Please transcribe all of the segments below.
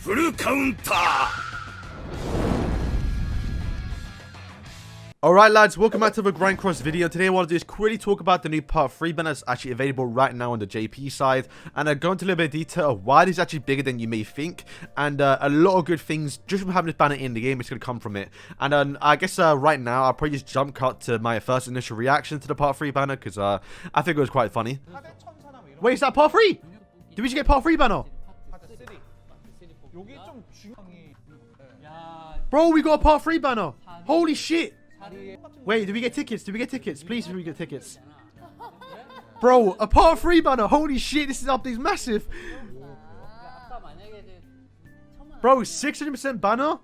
フルカウンター Alright lads, welcome back to the Grind Cross video. Today what I want to do is quickly talk about the new part 3 banner that's actually available right now on the JP side, and go into a little bit of detail of why this is actually bigger than you may think, and a lot of good things just from having this banner in the game is going to come from it. And I guess right now I'll probably just jump cut to my first initial reaction to the part 3 banner, because I think it was quite funny. Wait, is that part 3? Did we just get part 3 banner? Bro, we got a part 3 banner. Holy shit. Wait, did we get tickets? Did we get tickets? Please, did we get tickets? Bro, a part 3 banner. Holy shit, this update's massive. Bro, 600% banner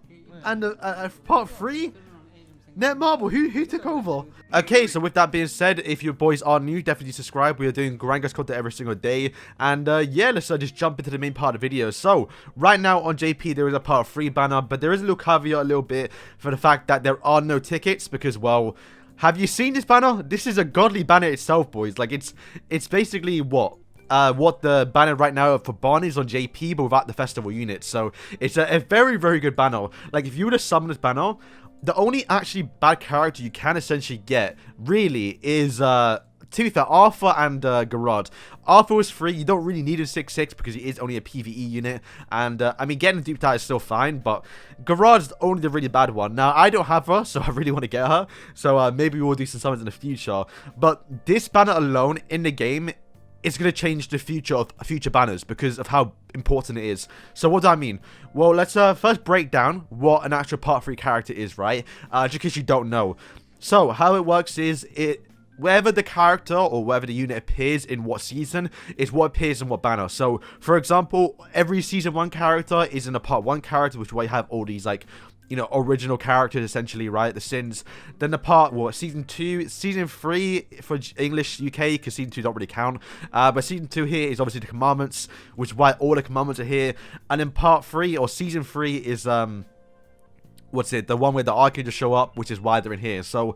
and a part 3? Net Marble, who took over? Okay, so with that being said, if you boys are new, definitely subscribe. We are doing Grind Cross content every single day. And yeah, let's just jump into the main part of the video. So, right now on JP, there is a part 3 banner, but there is a little caveat a little bit for the fact that there are no tickets because, well, have you seen this banner? This is a godly banner itself, boys. Like, it's basically what the banner right now for Barney is on JP, but without the festival unit. So, it's a very, very good banner. Like, if you were to summon this banner, the only actually bad character you can essentially get, really, is, to be fair, Arthur and Garrod. Arthur was free. You don't really need a 6-6 because he is only a PvE unit. And, I mean, getting a deep dive is still fine, but Garrod's only the really bad one. Now, I don't have her, so I really want to get her. So, maybe we'll do some summons in the future. But this banner alone in the game, it's going to change the future of future banners because of how important it is. So what do I mean? Well, let's first break down what an actual part 3 character is, right? Just in case you don't know. So how it works is wherever the character or wherever the unit appears in what season is what appears in what banner. So for example, every season 1 character is in a part 1 character, which is why you have all these like, you know, original characters essentially, right? The sins. Then the part, well, season 2, season 3 for English UK, because season 2 don't really count. But season 2 here is obviously the commandments, which is why all the commandments are here. And then part 3 or season 3 is what's it? The one where the archangels show up, which is why they're in here. So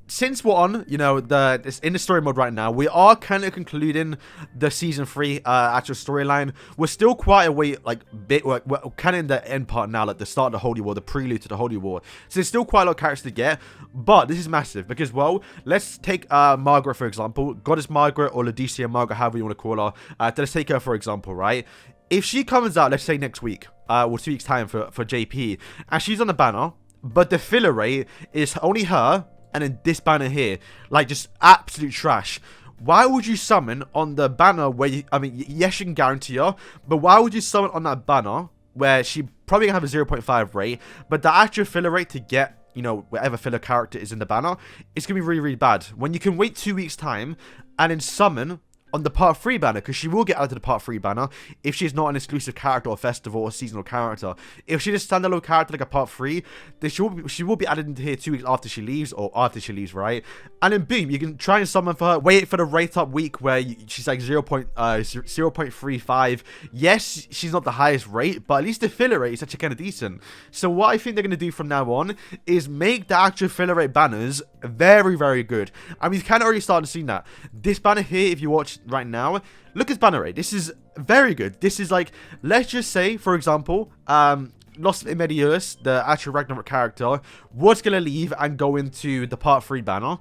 since we're on, you know, it's in the story mode right now, we are kind of concluding the season 3 actual storyline. We're still quite a way, like, we're kind of in the end part now, like the start of the Holy War, the prelude to the Holy War. So there's still quite a lot of characters to get, but this is massive because, well, let's take Margaret, for example, Goddess Margaret or Laodicea Margaret, however you want to call her. Let's take her, for example, right? If she comes out, let's say next week, or 2 weeks' time for JP, and she's on the banner, but the filler rate is only her, and then this banner here, like just absolute trash. Why would you summon on the banner where you, I mean, yes, you can guarantee her, but why would you summon on that banner where she probably gonna have a 0.5 rate, but the actual filler rate to get, you know, whatever filler character is in the banner, it's gonna be really, really bad. When you can wait 2 weeks' time and then summon on the part 3 banner, because she will get added to the part 3 banner if she's not an exclusive character or festival or seasonal character. If she's a standalone character like a part 3, then she will be added into here 2 weeks after she leaves, or after she leaves, right? And then boom, you can try and summon for her, wait for the rate up week where she's like 0.35. Yes, she's not the highest rate, but at least the filler rate is actually kind of decent. So what I think they're going to do from now on is make the actual filler rate banners very, very good. I mean, you kind of already started seeing that. This banner here, if you watch right now, look at banner rate. This is very good. This is like, let's just say, for example, Lost Immedius, the actual Ragnarok character, was gonna leave and go into the part 3 banner.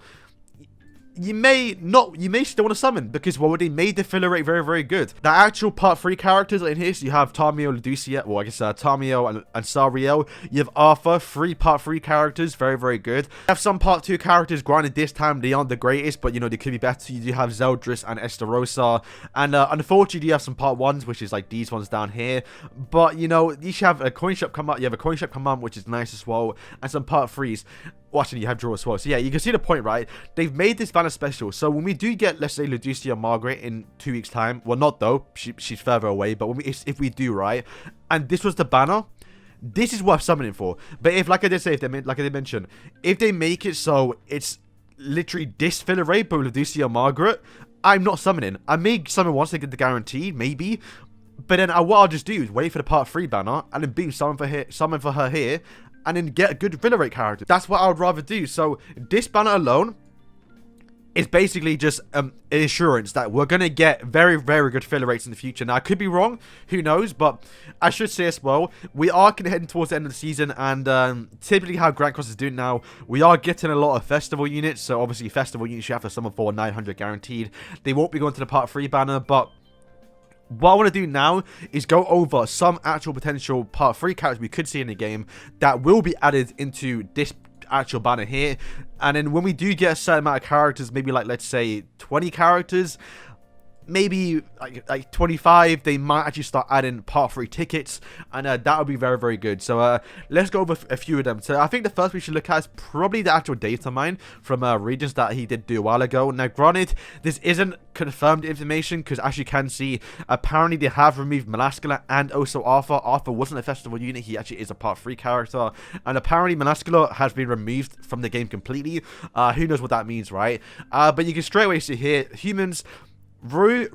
You may still want to summon because, well, they made the filler rate very, very good. The actual part 3 characters in here, so you have Tamio, Laodicea, well, I guess Tamio and Sariel. You have Arthur, 3 part 3 characters, very, very good. You have some part 2 characters, granted this time they aren't the greatest, but, you know, they could be better. You do have Zeldris and Esterosa, and unfortunately you have some part 1s, which is like these ones down here. But, you know, you should have a coin shop come up, you have a coin shop come up, which is nice as well, and some part 3s. Well, actually, you have draw as well. So, yeah, you can see the point, right? They've made this banner special. So, when we do get, let's say, Laodicea Margaret in 2 weeks' time. Well, not though. She's further away. But if we do, right? And this was the banner. This is worth summoning for. But if, like I did say, like I did mention, if they make it so it's literally this filler rate, but Laodicea Margaret, I'm not summoning. I may summon once they get the guarantee, maybe. But then what I'll just do is wait for the part 3 banner. And then boom, summon for her here. And then get a good filler rate character. That's what I would rather do. So, this banner alone It's basically just an assurance that we're going to get very, very good filler rates in the future. Now, I could be wrong. Who knows? But I should say as well, we are kind of heading towards the end of the season. And typically how Grand Cross is doing now, we are getting a lot of festival units. So, obviously, festival units you have to summon for 900 guaranteed. They won't be going to the Part 3 banner, but what I want to do now is go over some actual potential Part 3 characters we could see in the game that will be added into this actual banner here. And then when we do get a certain amount of characters, maybe like, let's say 20 characters, maybe like 25, they might actually start adding Part 3 tickets, and that would be very, very good. So let's go over a few of them. So I think the first we should look at is probably the actual data mine from regions that he did do a while ago. Now granted, this isn't confirmed information, because as you can see, apparently they have removed Melascula and also Arthur. Arthur wasn't a festival unit, he actually is a Part 3 character, and apparently Melascula has been removed from the game completely. Who knows what that means, right? But you can straight away see here, humans, Roy,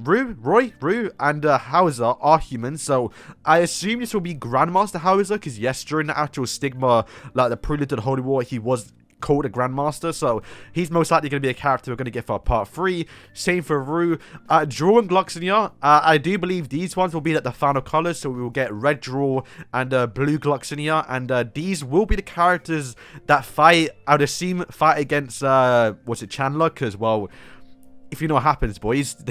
and Hauser are humans, so I assume this will be Grandmaster Hauser, because yes, during the actual Stigma, like the prelude to the Holy War, he was called a Grandmaster, so he's most likely going to be a character we're going to get for Part 3. Same for Rue. Draw and Gloxinia, I do believe these ones will be like the final colors, so we will get red Draw and blue Gloxinia, and these will be the characters that fight, I would assume, fight against, what's it, Chandler, because, well, if you know what happens, boys,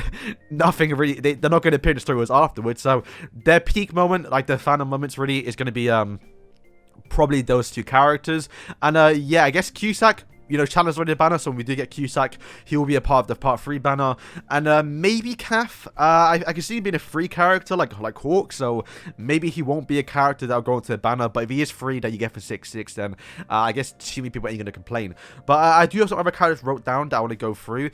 nothing really, they're not going to appear in the story afterwards, so their peak moment, like their final moments really, is going to be probably those two characters. And yeah, I guess Cusack, you know, Chandler's already a banner, so when we do get Cusack, he will be a part of the Part 3 banner. And maybe Cath, I can see him being a free character like Hawk, so maybe he won't be a character that'll go into the banner, but if he is free that you get for 6/6, then I guess too many people ain't going to complain. But I do have some other characters wrote down that I want to go through,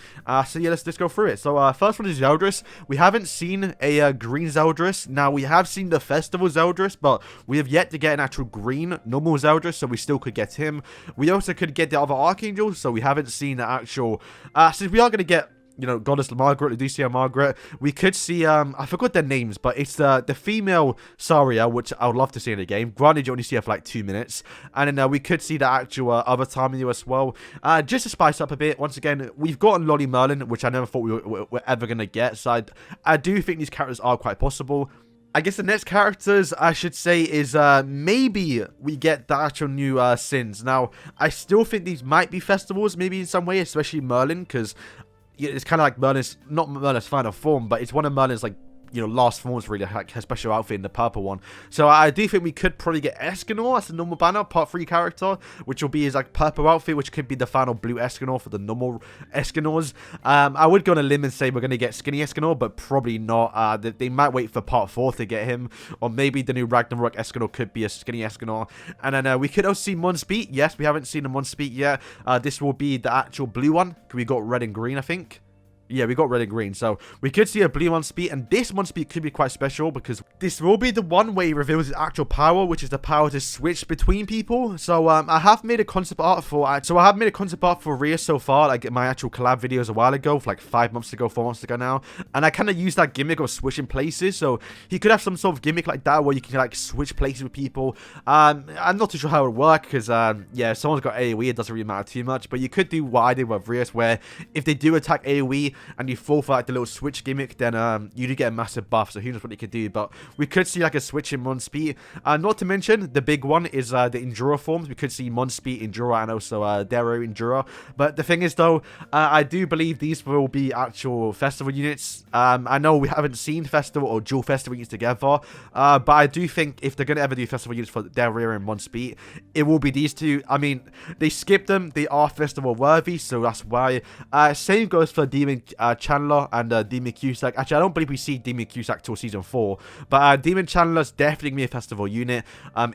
so yeah, let's go through it. So first one is Zeldris. We haven't seen a green Zeldris. Now, we have seen the Festival Zeldris, but we have yet to get an actual green normal Zeldris, so we still could get him. We also could get the other Archangel, so we haven't seen the actual, since we are going to get, you know, Goddess Margaret, Lucia Margaret, we could see, I forgot their names, but it's the female Saria, which I would love to see in the game. Granted, you only see her for like 2 minutes, and then we could see the actual other Tamio as well, just to spice up a bit. Once again, we've gotten Lolly Merlin, which I never thought we were ever going to get, so I do think these characters are quite possible. I guess the next characters, I should say, is maybe we get the actual new Sins. Now, I still think these might be festivals, maybe in some way, especially Merlin, because it's kind of like Merlin's, not Merlin's final form, but it's one of Merlin's, like, you know, last forms, really, like her special outfit in the purple one. So I do think we could probably get Escanor as the normal banner, Part 3 character, which will be his, like, purple outfit, which could be the final blue Escanor for the normal Escanors. I would go on a limb and say we're going to get skinny Escanor, but probably not. They might wait for Part 4 to get him, or maybe the new Ragnarok Escanor could be a skinny Escanor. And then we could also see Munspeed. Yes, we haven't seen a Munspeed yet. This will be the actual blue one. We got red and green, I think. Yeah, we got red and green, so we could see a blue Munspeed, and this Munspeed could be quite special, because this will be the one where he reveals his actual power, which is the power to switch between people. So I have made a concept art for Rhea so far, like my actual collab videos a while ago, like 5 months ago, 4 months ago now, and I kind of used that gimmick of switching places. So he could have some sort of gimmick like that where you can like switch places with people. I'm not too sure how it would work, because yeah, if someone's got AoE, it doesn't really matter too much, but you could do what I did with Rhea, where if they do attack AoE and you fall for like the little switch gimmick, then you do get a massive buff, so who knows what you could do. But we could see like a switch in Munspeed. Not to mention, the big one is the Endurer forms. We could see Munspeed, Endurer, and also Darrow Endurer. But the thing is though, I do believe these will be actual festival units. I know we haven't seen festival or dual festival units together, but I do think if they're going to ever do festival units for Darrow and Munspeed, it will be these two. I mean, they skipped them, they are festival worthy, so that's why. Same goes for Demon Chandler and Demon Cusack. Actually, I don't believe we see Demon Cusack till season 4, but Demon Chandler's definitely going to be a festival unit.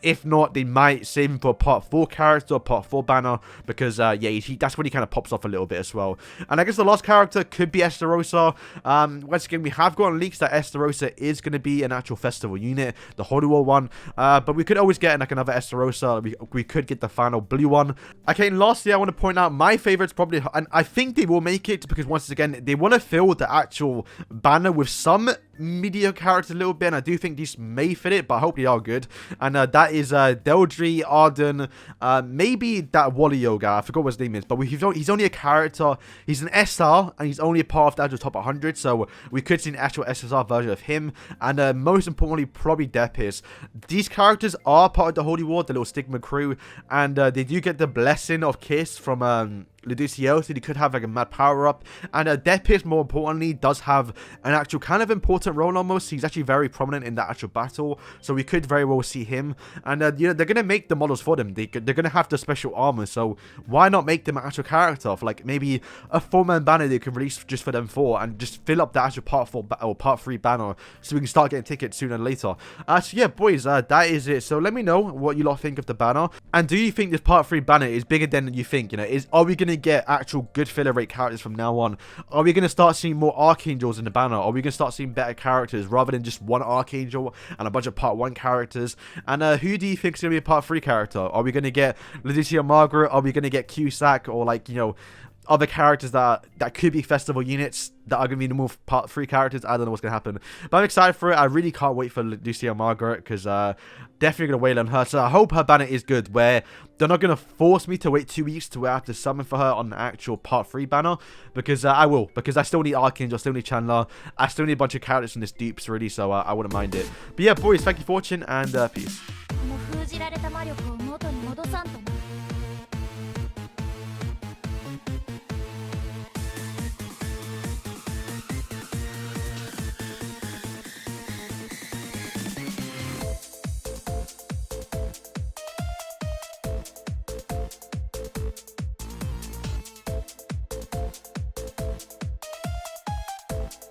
If not, they might save him for a Part 4 character or Part 4 banner, because yeah, that's when he kind of pops off a little bit as well. And I guess the last character could be Esterosa. Once again, we have gotten leaks that Esterosa is going to be an actual festival unit, the Holy War one, but we could always get like another Esterosa. We could get the final blue one. Okay, and lastly, I want to point out my favorites probably, and I think they will make it, because once again, they want to fill the actual banner with some mediocre characters a little bit, and I do think these may fit it, but I hope they are good. And that is Deldry, Arden, maybe that Wario guy, I forgot what his name is, but he's only a character, he's an SR, and he's only a part of the actual top 100, so we could see an actual SSR version of him. And most importantly, probably BeatsPH. These characters are part of the Holy War, the little Stigma crew, and they do get the blessing of Kiss from Lucio, so he could have like a mad power up. And BeatsPH, more importantly, does have an actual kind of important role almost. He's actually very prominent in that actual battle, so we could very well see him. And you know, they're gonna make the models for them. They're gonna have the special armor, so why not make them an actual character for like maybe a 4-man banner they can release just for them 4, and just fill up the actual part 4 or part 3 banner, so we can start getting tickets sooner or later. So yeah, boys, that is it. So let me know what you lot think of the banner, and do you think this part 3 banner is bigger than you think? You know, are we gonna get actual good filler rate characters from now on? Are we going to start seeing more Archangels in the banner? Are we going to start seeing better characters rather than just one Archangel and a bunch of part 1 characters? And who do you think is going to be a part 3 character? Are we going to get Leticia Margaret? Are we going to get Cusack? Or like, you know, other characters that could be festival units that are going to be the more part 3 characters? I don't know what's going to happen, but I'm excited for it. I really can't wait for Lucia Margaret, because definitely going to wail on her. So I hope her banner is good, where they're not going to force me to wait 2 weeks to where I have to summon for her on the actual part 3 banner, because I will, because I still need Archangel, I still need Chandler, I still need a bunch of characters from this dupes really, so I wouldn't mind it. But yeah, boys, thank you for watching, and peace.